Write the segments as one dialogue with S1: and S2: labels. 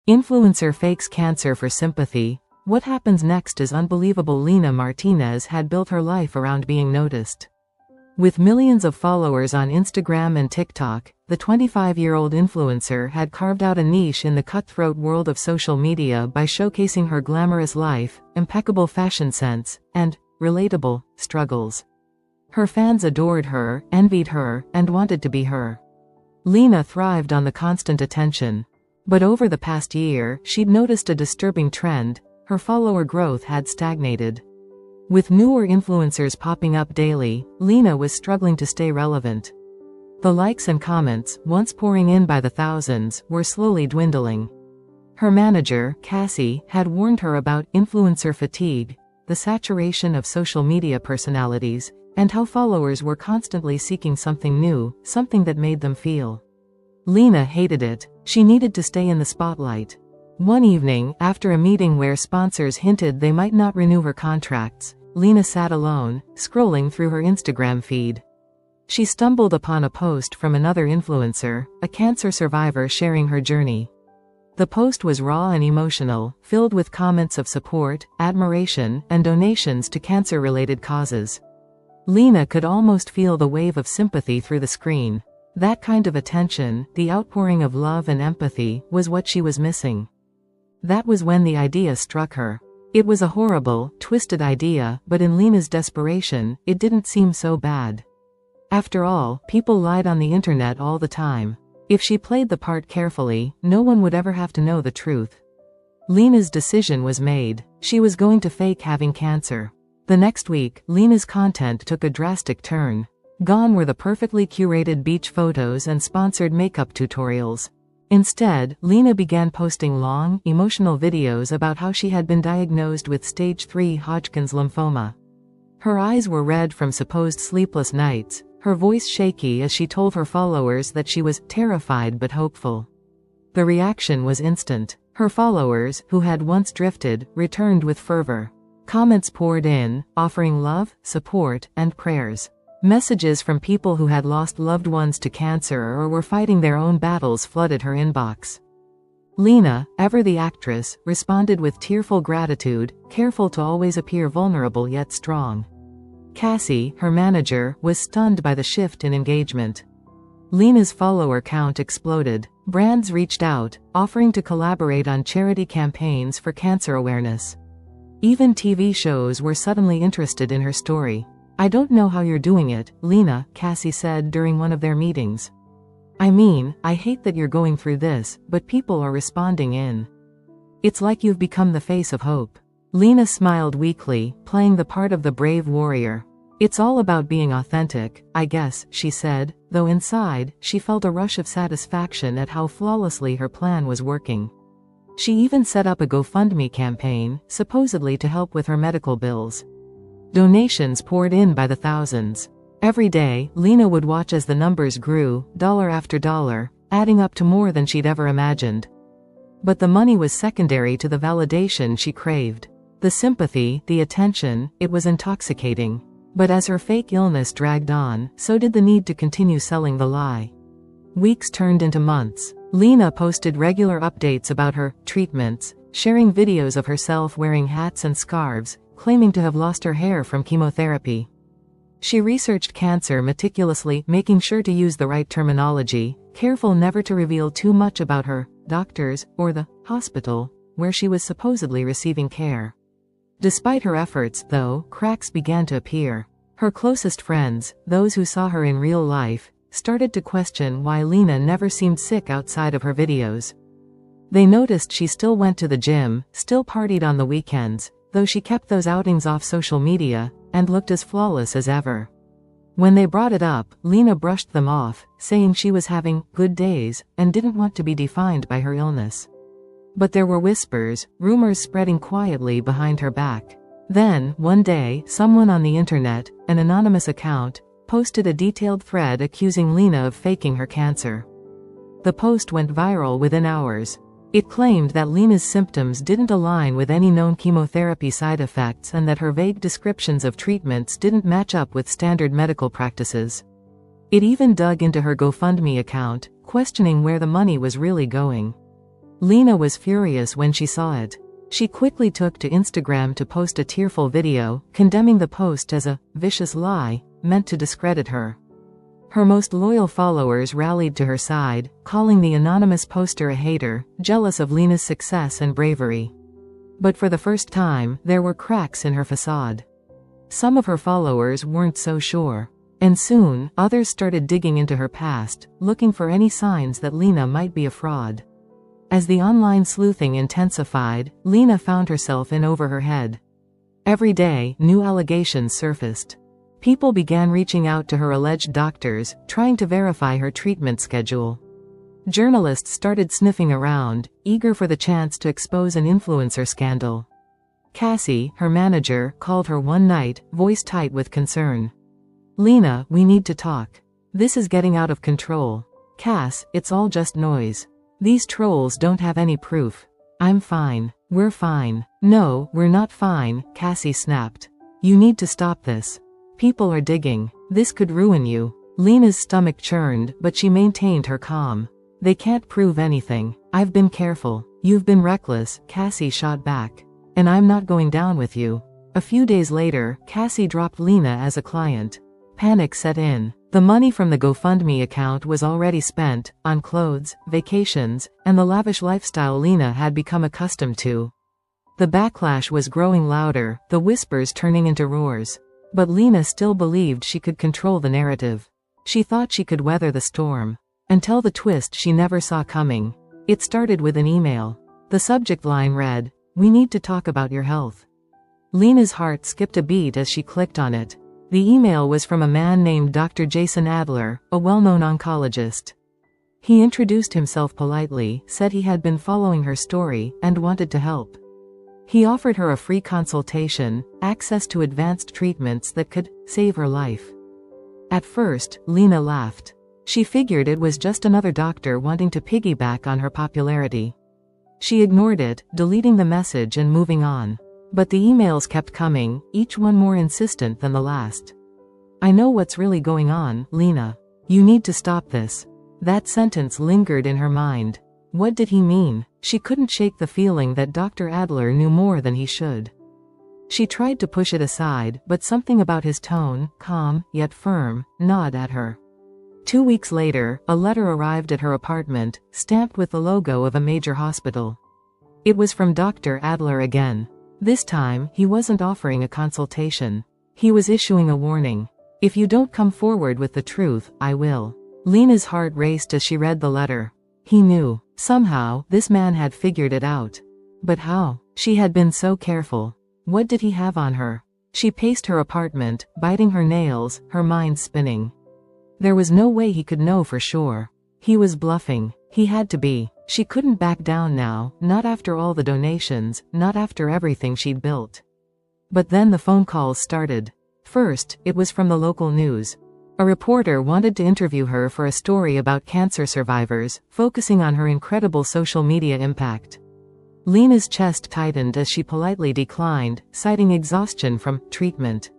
S1: Influencer fakes cancer for sympathy. What happens next is unbelievable. Lena Martinez had built her life around being noticed. With millions of followers on Instagram and TikTok, the 25-year-old influencer had carved out a niche in the cutthroat world of social media by showcasing her glamorous life, impeccable fashion sense, and relatable struggles. Her fans adored her, envied her, and wanted to be her. Lena thrived on the constant attention. But over the past year, she'd noticed a disturbing trend: her follower growth had stagnated. With newer influencers popping up daily, Lena was struggling to stay relevant. The likes and comments, once pouring in by the thousands, were slowly dwindling. Her manager, Cassie, had warned her about influencer fatigue, the saturation of social media personalities, and how followers were constantly seeking something new, something that made them feel. Lena hated it. She needed to stay in the spotlight. One evening, after a meeting where sponsors hinted they might not renew her contracts, Lena sat alone, scrolling through her Instagram feed. She stumbled upon a post from another influencer, a cancer survivor sharing her journey. The post was raw and emotional, filled with comments of support, admiration, and donations to cancer-related causes. Lena could almost feel the wave of sympathy through the screen. That kind of attention, the outpouring of love and empathy, was what she was missing. That was when the idea struck her. It was a horrible, twisted idea, but in Lena's desperation, it didn't seem so bad. After all, people lied on the internet all the time. If she played the part carefully, no one would ever have to know the truth. Lena's decision was made. She was going to fake having cancer. The next week, Lena's content took a drastic turn. Gone were the perfectly curated beach photos and sponsored makeup tutorials. Instead, Lena began posting long, emotional videos about how she had been diagnosed with stage 3 Hodgkin's lymphoma. Her eyes were red from supposed sleepless nights, her voice shaky as she told her followers that she was terrified but hopeful. The reaction was instant. Her followers, who had once drifted, returned with fervor. Comments poured in, offering love, support, and prayers. Messages from people who had lost loved ones to cancer or were fighting their own battles flooded her inbox. Lena, ever the actress, responded with tearful gratitude, careful to always appear vulnerable yet strong. Cassie, her manager, was stunned by the shift in engagement. Lena's follower count exploded. Brands reached out, offering to collaborate on charity campaigns for cancer awareness. Even TV shows were suddenly interested in her story. "I don't know how you're doing it, Lena," Cassie said during one of their meetings. "I mean, I hate that you're going through this, but people are responding in. It's like you've become the face of hope." Lena smiled weakly, playing the part of the brave warrior. "It's all about being authentic, I guess," she said, though inside, she felt a rush of satisfaction at how flawlessly her plan was working. She even set up a GoFundMe campaign, supposedly to help with her medical bills. Donations poured in by the thousands. Every day, Lena would watch as the numbers grew, dollar after dollar, adding up to more than she'd ever imagined. But the money was secondary to the validation she craved. The sympathy, the attention, it was intoxicating. But as her fake illness dragged on, so did the need to continue selling the lie. Weeks turned into months. Lena posted regular updates about her treatments, sharing videos of herself wearing hats and scarves, claiming to have lost her hair from chemotherapy. She researched cancer meticulously, making sure to use the right terminology, careful never to reveal too much about her doctors or the hospital where she was supposedly receiving care. Despite her efforts, though, cracks began to appear. Her closest friends, those who saw her in real life, started to question why Lena never seemed sick outside of her videos. They noticed she still went to the gym, still partied on the weekends, though she kept those outings off social media, and looked as flawless as ever. When they brought it up, Lena brushed them off, saying she was having good days, and didn't want to be defined by her illness. But there were whispers, rumors spreading quietly behind her back. Then, one day, someone on the internet, an anonymous account, posted a detailed thread accusing Lena of faking her cancer. The post went viral within hours. It claimed that Lena's symptoms didn't align with any known chemotherapy side effects and that her vague descriptions of treatments didn't match up with standard medical practices. It even dug into her GoFundMe account, questioning where the money was really going. Lena was furious when she saw it. She quickly took to Instagram to post a tearful video, condemning the post as a vicious lie, meant to discredit her. Her most loyal followers rallied to her side, calling the anonymous poster a hater, jealous of Lena's success and bravery. But for the first time, there were cracks in her facade. Some of her followers weren't so sure. And soon, others started digging into her past, looking for any signs that Lena might be a fraud. As the online sleuthing intensified, Lena found herself in over her head. Every day, new allegations surfaced. People began reaching out to her alleged doctors, trying to verify her treatment schedule. Journalists started sniffing around, eager for the chance to expose an influencer scandal. Cassie, her manager, called her one night, voice tight with concern. "Lena, we need to talk. This is getting out of control." "Cass, it's all just noise. These trolls don't have any proof." "I'm fine. We're fine." "No, we're not fine," Cassie snapped. "You need to stop this. People are digging. This could ruin you." Lena's stomach churned, but she maintained her calm. "They can't prove anything. I've been careful." "You've been reckless," Cassie shot back. "And I'm not going down with you." A few days later, Cassie dropped Lena as a client. Panic set in. The money from the GoFundMe account was already spent, on clothes, vacations, and the lavish lifestyle Lena had become accustomed to. The backlash was growing louder, the whispers turning into roars. But Lena still believed she could control the narrative. She thought she could weather the storm. Until the twist she never saw coming. It started with an email. The subject line read, "We need to talk about your health." Lena's heart skipped a beat as she clicked on it. The email was from a man named Dr. Jason Adler, a well-known oncologist. He introduced himself politely, said he had been following her story, and wanted to help. He offered her a free consultation, access to advanced treatments that could save her life. At first, Lena laughed. She figured it was just another doctor wanting to piggyback on her popularity. She ignored it, deleting the message and moving on. But the emails kept coming, each one more insistent than the last. "I know what's really going on, Lena. You need to stop this." That sentence lingered in her mind. What did he mean? She couldn't shake the feeling that Dr. Adler knew more than he should. She tried to push it aside, but something about his tone, calm, yet firm, gnawed at her. 2 weeks later, a letter arrived at her apartment, stamped with the logo of a major hospital. It was from Dr. Adler again. This time, he wasn't offering a consultation. He was issuing a warning. "If you don't come forward with the truth, I will." Lena's heart raced as she read the letter. He knew. Somehow, this man had figured it out. But how? She had been so careful. What did he have on her? She paced her apartment, biting her nails, her mind spinning. There was no way he could know for sure. He was bluffing. He had to be. She couldn't back down now, not after all the donations, not after everything she'd built. But then the phone calls started. First, it was from the local news. A reporter wanted to interview her for a story about cancer survivors, focusing on her incredible social media impact. Lena's chest tightened as she politely declined, citing exhaustion from treatment.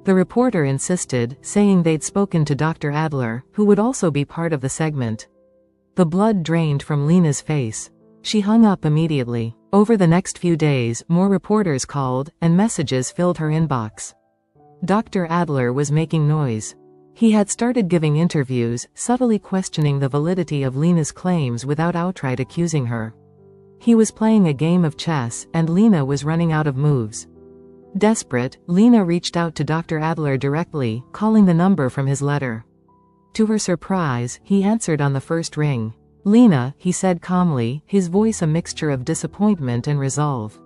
S1: The reporter insisted, saying they'd spoken to Dr. Adler, who would also be part of the segment. The blood drained from Lena's face. She hung up immediately. Over the next few days, more reporters called, and messages filled her inbox. Dr. Adler was making noise. He had started giving interviews, subtly questioning the validity of Lena's claims without outright accusing her. He was playing a game of chess, and Lena was running out of moves. Desperate, Lena reached out to Dr. Adler directly, calling the number from his letter. To her surprise, he answered on the first ring. "Lena," he said calmly, his voice a mixture of disappointment and resolve.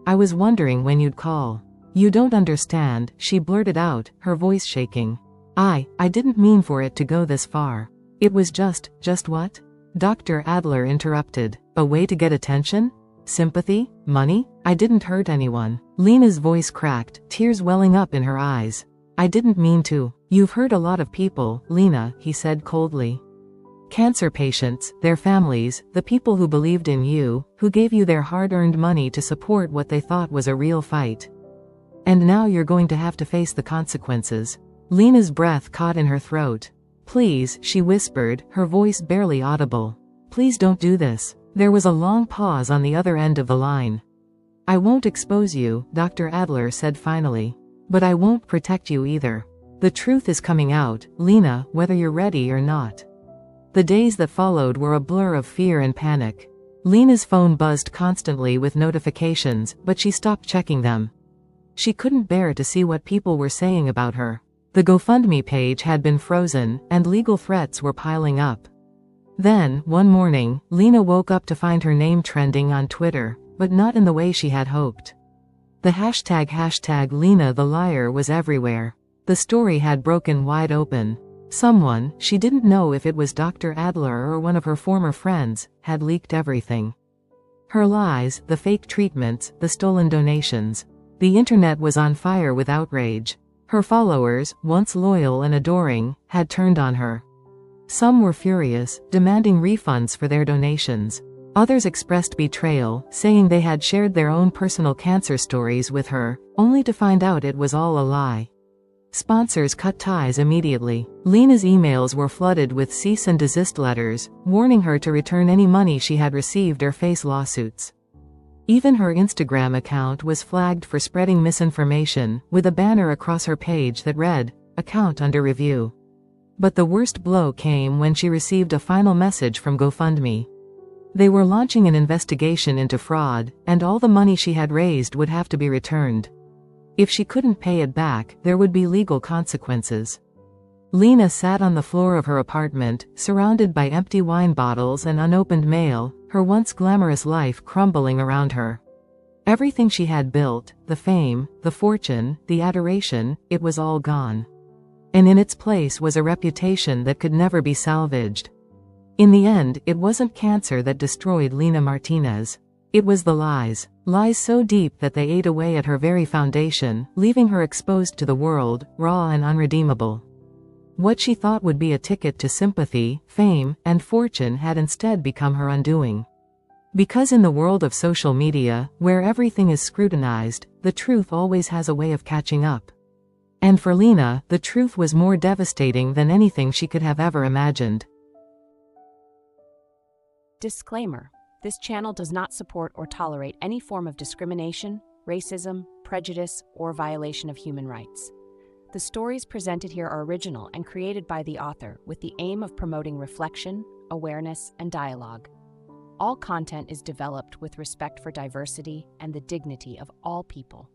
S1: "I was wondering when you'd call." "You don't understand," she blurted out, her voice shaking. I didn't mean for it to go this far. It was just what?" Dr. Adler interrupted. "A way to get attention? Sympathy? Money? I didn't hurt anyone." Lena's voice cracked, tears welling up in her eyes. "I didn't mean to. You've hurt a lot of people, Lena," he said coldly. "Cancer patients, their families, the people who believed in you, who gave you their hard-earned money to support what they thought was a real fight. And now you're going to have to face the consequences." Lena's breath caught in her throat. "Please," she whispered, her voice barely audible. "Please don't do this." There was a long pause on the other end of the line. "I won't expose you," Dr. Adler said finally. "But I won't protect you either. The truth is coming out, Lena, whether you're ready or not." The days that followed were a blur of fear and panic. Lena's phone buzzed constantly with notifications, but she stopped checking them. She couldn't bear to see what people were saying about her. The GoFundMe page had been frozen, and legal threats were piling up. Then, one morning, Lena woke up to find her name trending on Twitter, but not in the way she had hoped. The hashtag Lena the Liar was everywhere. The story had broken wide open. Someone, she didn't know if it was Dr. Adler or one of her former friends, had leaked everything. Her lies, the fake treatments, the stolen donations. The internet was on fire with outrage. Her followers, once loyal and adoring, had turned on her. Some were furious, demanding refunds for their donations. Others expressed betrayal, saying they had shared their own personal cancer stories with her, only to find out it was all a lie. Sponsors cut ties immediately. Lena's emails were flooded with cease and desist letters, warning her to return any money she had received or face lawsuits. Even her Instagram account was flagged for spreading misinformation, with a banner across her page that read, "Account under review." But the worst blow came when she received a final message from GoFundMe. They were launching an investigation into fraud, and all the money she had raised would have to be returned. If she couldn't pay it back, there would be legal consequences. Lena sat on the floor of her apartment, surrounded by empty wine bottles and unopened mail, her once glamorous life crumbling around her. Everything she had built, the fame, the fortune, the adoration, it was all gone. And in its place was a reputation that could never be salvaged. In the end, it wasn't cancer that destroyed Lena Martinez. It was the lies. Lies so deep that they ate away at her very foundation, leaving her exposed to the world, raw and unredeemable. What she thought would be a ticket to sympathy, fame, and fortune had instead become her undoing. Because in the world of social media, where everything is scrutinized, the truth always has a way of catching up. And for Lena, the truth was more devastating than anything she could have ever imagined.
S2: Disclaimer: this channel does not support or tolerate any form of discrimination, racism, prejudice, or violation of human rights. The stories presented here are original and created by the author with the aim of promoting reflection, awareness, and dialogue. All content is developed with respect for diversity and the dignity of all people.